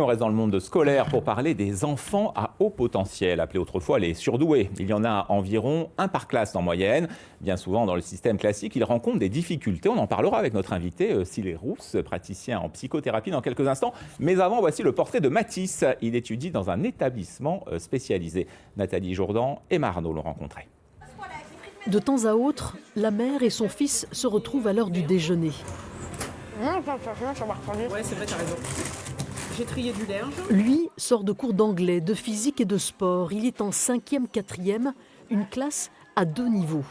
On reste dans le monde scolaire pour parler des enfants à haut potentiel, appelés autrefois les surdoués. Il y en a environ un par classe en moyenne. Bien souvent, dans le système classique, ils rencontrent des difficultés. On en parlera avec notre invité, Cyril Rousse, praticien en psychothérapie, dans quelques instants. Mais avant, voici le portrait de Mathis. Il étudie dans un établissement spécialisé. Nathalie Jourdan et Marnaud l'ont rencontré. De temps à autre, la mère et son fils se retrouvent à l'heure du déjeuner. Ouais, c'est vrai, t'as raison. J'ai trié du linge. Lui sort de cours d'anglais, de physique et de sport. Il est en 5e, 4e, une classe à 2 niveaux.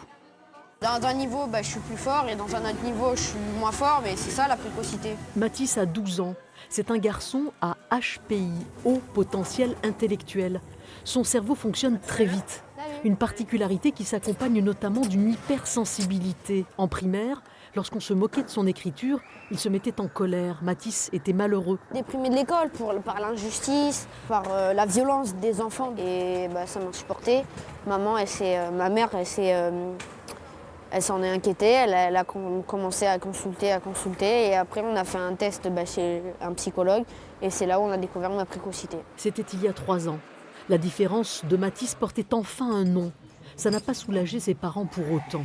Dans un niveau, je suis plus fort et dans un autre niveau, je suis moins fort, mais c'est ça la précocité. Mathis a 12 ans. C'est un garçon à HPI, haut potentiel intellectuel. Son cerveau fonctionne très vite. Une particularité qui s'accompagne notamment d'une hypersensibilité. En primaire, lorsqu'on se moquait de son écriture, il se mettait en colère. Mathis était malheureux. Déprimé de l'école par l'injustice, par la violence des enfants. Et ça m'a supporté. Ma mère, elle s'en est inquiétée. Elle a commencé à consulter. Et après, on a fait un test chez un psychologue. Et c'est là où on a découvert ma précocité. C'était il y a 3 ans. La différence de Mathis portait enfin un nom. Ça n'a pas soulagé ses parents pour autant.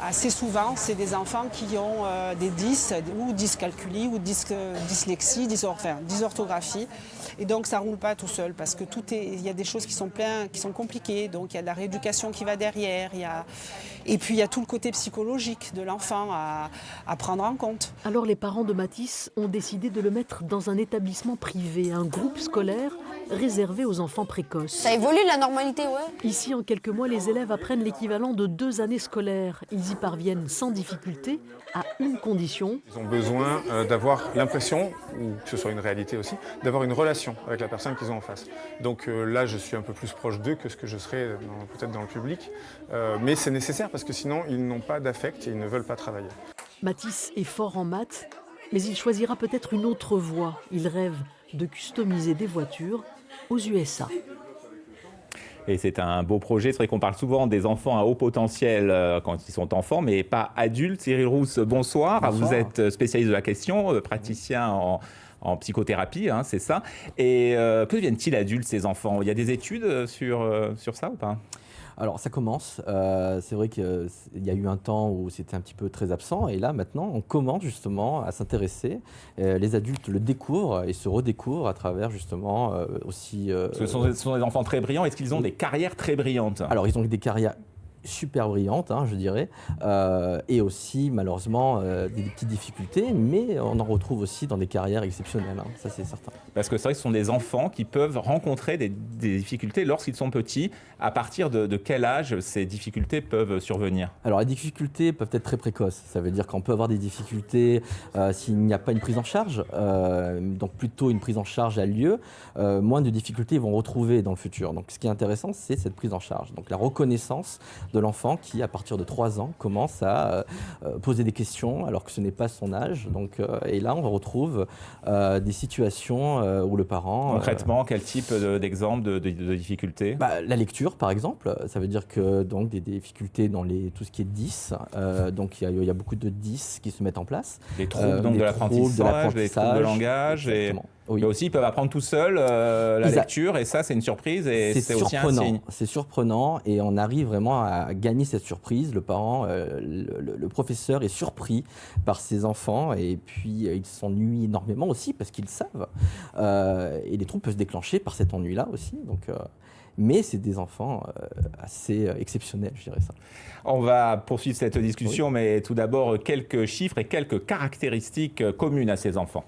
Assez souvent, c'est des enfants qui ont des dys ou dyscalculie ou dyslexie, dysorthographie. Et donc ça ne roule pas tout seul parce que il y a des choses qui sont compliquées. Donc il y a de la rééducation qui va derrière. Et puis il y a tout le côté psychologique de l'enfant à prendre en compte. Alors les parents de Mathis ont décidé de le mettre dans un établissement privé, un groupe scolaire réservé aux enfants précoces. Ça évolue la normalité, ouais. Ici, en quelques mois, les élèves apprennent l'équivalent de 2 années scolaires. Ils y parviennent sans difficulté à une condition. Ils ont besoin d'avoir l'impression, ou que ce soit une réalité aussi, d'avoir une relation avec la personne qu'ils ont en face. Donc là, je suis un peu plus proche d'eux que ce que je serais peut-être dans le public. Mais c'est nécessaire parce que sinon, ils n'ont pas d'affect et ils ne veulent pas travailler. Mathis est fort en maths, mais il choisira peut-être une autre voie. Il rêve de customiser des voitures aux USA. Et c'est un beau projet. C'est vrai qu'on parle souvent des enfants à haut potentiel quand ils sont enfants, mais pas adultes. Cyril Rousse, bonsoir. Bonsoir. Vous êtes spécialiste de la question, praticien en psychothérapie, c'est ça. Et que deviennent-ils adultes, ces enfants? Il y a des études sur ça ou pas? Alors ça commence, c'est vrai qu'il y a eu un temps où c'était un petit peu très absent et là maintenant on commence justement à s'intéresser. Les adultes le découvrent et se redécouvrent à travers justement aussi... Ce sont des enfants très brillants, est-ce qu'ils ont des carrières très brillantes? Alors ils ont des carrières super brillantes, je dirais, et aussi malheureusement des petites difficultés, mais on en retrouve aussi dans des carrières exceptionnelles, ça c'est certain. Parce que c'est vrai que ce sont des enfants qui peuvent rencontrer des difficultés lorsqu'ils sont petits. À partir de quel âge ces difficultés peuvent survenir? Alors les difficultés peuvent être très précoces, ça veut dire qu'on peut avoir des difficultés s'il n'y a pas une prise en charge, donc plutôt une prise en charge a lieu, moins de difficultés ils vont retrouver dans le futur. Donc ce qui est intéressant c'est cette prise en charge, donc la reconnaissance de l'enfant qui, à partir de 3 ans, commence à poser des questions alors que ce n'est pas son âge. Donc, et là, on retrouve des situations où le parent... Concrètement, quel type d'exemple de difficultés? La lecture, par exemple. Ça veut dire que donc, des difficultés dans tout ce qui est 10. Donc, il y a beaucoup de 10 qui se mettent en place. Des troubles de l'apprentissage, des troubles de langage. Exactement. Oui. Mais aussi, ils peuvent apprendre tout seuls la lecture, et ça, c'est une surprise, et c'est aussi un signe. C'est surprenant, et on arrive vraiment à gagner cette surprise. Le parent, le professeur est surpris par ses enfants, et puis il s'ennuie énormément aussi, parce qu'ils savent. Et les troubles peuvent se déclencher par cet ennui-là aussi. Donc, mais c'est des enfants assez exceptionnels, je dirais ça. On va poursuivre cette discussion, oui. Mais tout d'abord, quelques chiffres et quelques caractéristiques communes à ces enfants.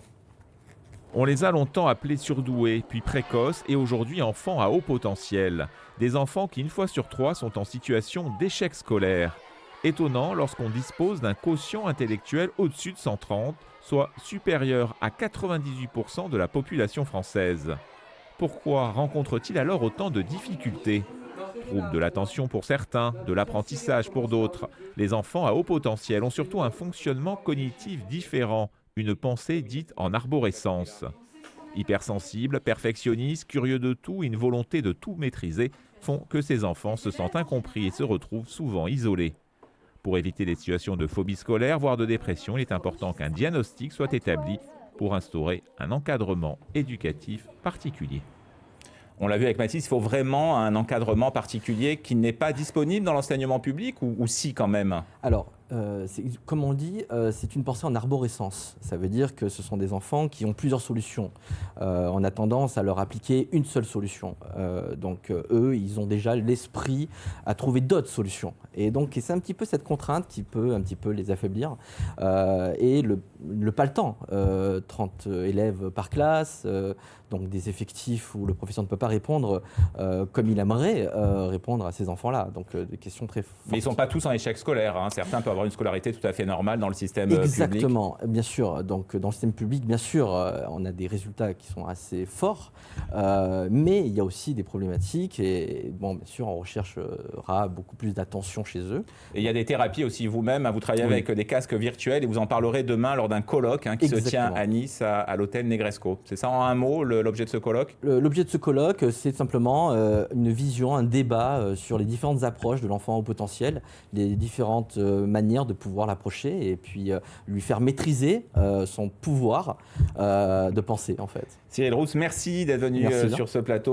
On les a longtemps appelés surdoués, puis précoces et aujourd'hui enfants à haut potentiel. Des enfants qui, une fois sur 3, sont en situation d'échec scolaire. Étonnant lorsqu'on dispose d'un quotient intellectuel au-dessus de 130, soit supérieur à 98% de la population française. Pourquoi rencontrent-ils alors autant de difficultés? Troubles de l'attention pour certains, de l'apprentissage pour d'autres. Les enfants à haut potentiel ont surtout un fonctionnement cognitif différent, une pensée dite en arborescence. Hypersensibles, perfectionnistes, curieux de tout, une volonté de tout maîtriser font que ces enfants se sentent incompris et se retrouvent souvent isolés. Pour éviter des situations de phobie scolaire, voire de dépression, il est important qu'un diagnostic soit établi pour instaurer un encadrement éducatif particulier. On l'a vu avec Mathis, il faut vraiment un encadrement particulier qui n'est pas disponible dans l'enseignement public ou si quand même? Alors, comme on dit, c'est une pensée en arborescence. Ça veut dire que ce sont des enfants qui ont plusieurs solutions. On a tendance à leur appliquer une seule solution. Donc eux, ils ont déjà l'esprit à trouver d'autres solutions. Et donc c'est un petit peu cette contrainte qui peut un petit peu les affaiblir. Et pas le temps. 30 élèves par classe, donc des effectifs où le professeur ne peut pas répondre comme il aimerait répondre à ces enfants-là. Donc des questions très fortes. Mais ils ne sont pas tous en échec scolaire, hein. Certains peuvent avoir une scolarité tout à fait normale dans le système public. Exactement, bien sûr. Donc dans le système public, bien sûr, on a des résultats qui sont assez forts, mais il y a aussi des problématiques et bon, bien sûr, on recherchera beaucoup plus d'attention chez eux. Et il y a des thérapies aussi vous-même, vous travaillez avec des casques virtuels et vous en parlerez demain lors d'un colloque qui se tient à Nice, à l'hôtel Negresco. C'est ça en un mot, l'objet de ce colloque? L'objet de ce colloque, c'est simplement une vision, un débat sur les différentes approches de l'enfant au potentiel, les différentes manière de pouvoir l'approcher et puis lui faire maîtriser son pouvoir de penser en fait. Cyril Rousse, merci d'être venu sur ce plateau.